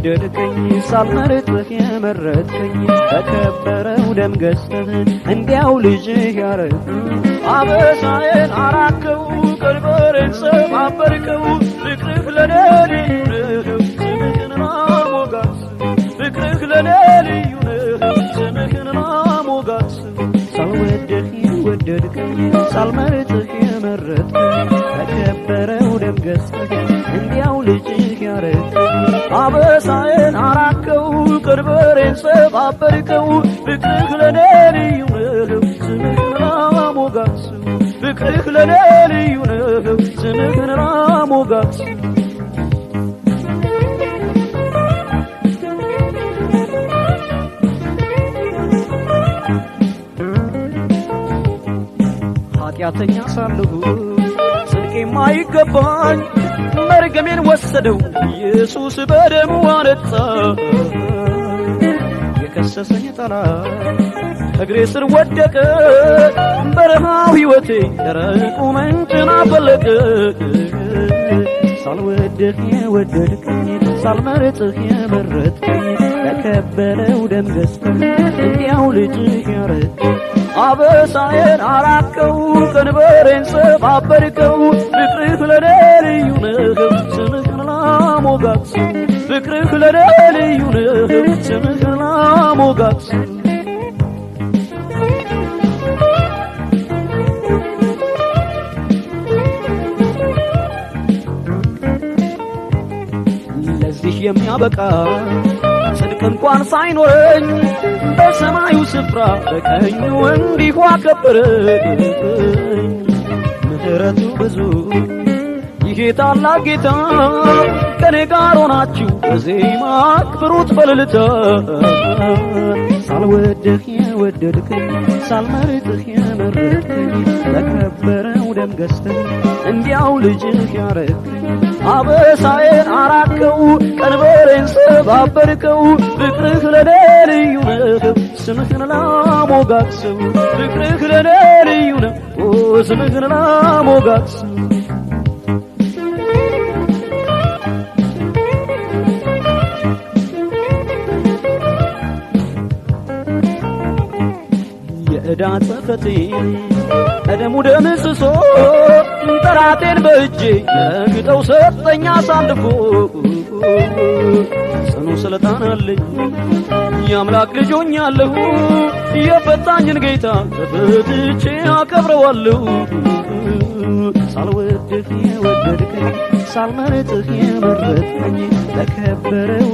የወደድከኝ ሳልመርጥህ የመረጥከኝ በከበረው ደም ገዝተህ እንዲያው ልጅህ ያረግከኝ አበሳዬን አራከው ቀንበሬን ሰባበርከው ፍቅርህ ለኔ ልዩ ነው ስምህን ላሞጋስ ፍቅርህ ለኔ ልዩ ነው ስምህን ላሞጋስ ሳልወድህ የወደድከኝ ሳልመርጥህ የመረጥከኝ በከበረው ደም ገዝተህ እንዲያው ልጅህ ያረግከኝ አበሳዬን አራከው ቀንበሬን ሰባበርከው ፍቅርህ ለኔ ልዩ ነው ስምህን ላሞጋስ ፍቅርህ ለኔ ልዩ ነው ስምህን ላሞጋስ ኃጢአተኛ ሳለሁ ጽድቄ የማይገባኝ መርገሜን ወሰደው ኢየሱስ በደሙ አነጻ የከሰሰኝ ጠላት እግሬ ስር ወደቀ በረሃው ሕይወቴ ደረቁ ምንጭን አፈለቀ ሳልወድህ የወደድከኝ ሳልመርጥህ የመረጥከኝ በከበረው ደም ገዝተህ እንዲያው ልጅህ ያረግከኝ አበሳዬን አራከው ቀንበሬን ሰባበርከው ፍቅርህ ለኔ ልዩ ነው ስምህን ላሞጋስ ፍቅርህ ለኔ ልዩ ነው ስምህን ላሞጋስ ለዚህ የሚያበቃ ጽድቅ እንኳን ሳይኖረኝ በሰማዩ ስፍራ በቀኙ እንዲሁ አከበረኝ ምሕረቱ ብዙ ይሄ ታላቅ ጌታ ከኔ ጋር ሆናችሁ በዜማ አክብሩት በእልልታ ሳልወድህ የወደድከኝ ሳልመርጥህ የመረጥከኝ በከበረው ደም ገዝተህ እንዲያው ልጅህ ያረግከኝ አበሳዬን አራከው ቀንበሬን ሰባበርከው ፍቅርህ ለኔ ልዩ ነው ስምህን ላሞጋስው ፍቅርህ ለኔ ልዩ ነው ስምህን ላሞጋስው የዕዳ ጽሕፈቴን ቀደሙ ደምስሶ ጠላቴን በእጄ ለግጠው ሰጠኝ አሳልፎ ጽኑ ስልጣን አለኝ የአምላክ ልጅ ሆኛለሁ የፈታኝን ጌታ ተፈትቼ አከብረዋለሁ ሳልወድህ የወደድከኝ ሳልመርጥህ የመረጥከኝ በከበረው